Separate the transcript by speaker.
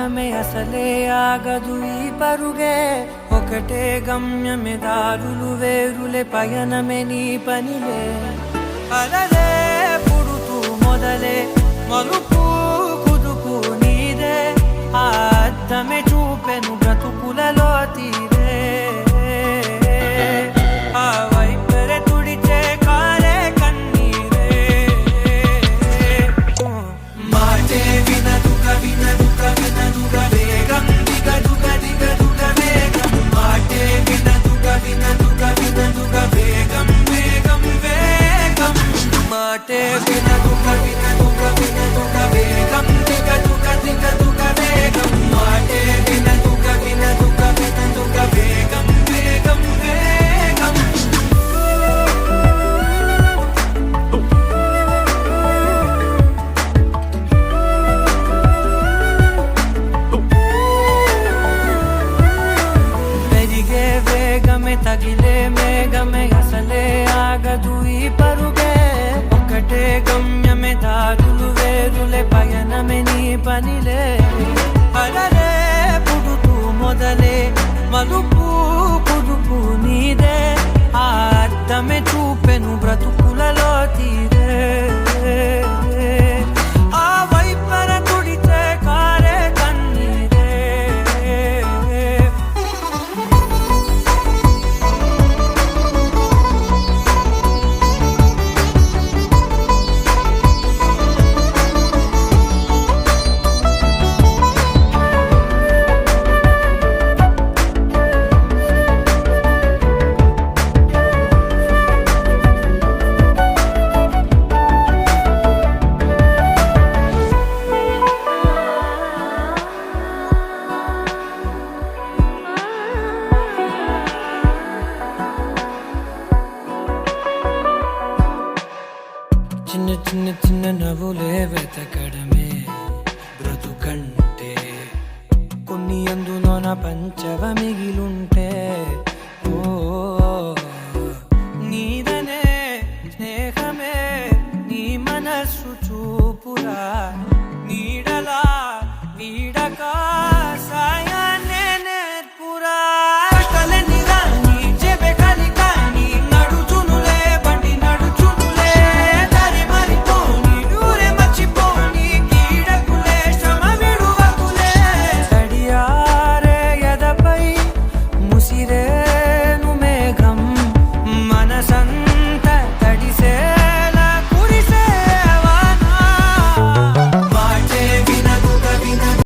Speaker 1: పయనమే అసలే ఆగదు ఈ పరుగే ఒకటే గమ్యమే దారులు వేరులే పయనమే నీ పనిలే అలలే పుడుతూ మొదలే మలుపు కుదుపు నీదే ఆ అద్దమే చూపెను బ్రతుకులలో తీరే ఆ వైపరే తుడిచే కారే కన్నీరే మాటే వినదుగ వినదుగ వినదుగ వేగం దిగదుగ దిగదుగ వేగం మాటే వినదుగ వినదుగ వినదుగ వేగం వేగం వేగం మాటే వినదుగ వినదుగ వినదుగ వేగం దిగదుగ దిగదుగ వేగం మాటే వినదుగ వినదుగ వినదుగ వేగం వేగం వేగం పెరిగే వేగమే తగిలే మేఘమే అసలే ఆగదు ఈ పరుగే ఒకటే గమ్యమే దారులు వేరులే పయనమే నీ పనిలే అలలే పుడుతూ మొదలే మలుపు కుదుపు నీదే ఆ అర్థమే చూపెను బ్రతుకులలో తీరే ఆ వైపర తుడిచే కారే కన్నీరే చిన్న చిన్న చిన్న నవ్వులే వెతకడమే బ్రతుకంటే కొన్ని అందులోన పంచవ మిగిలుంటే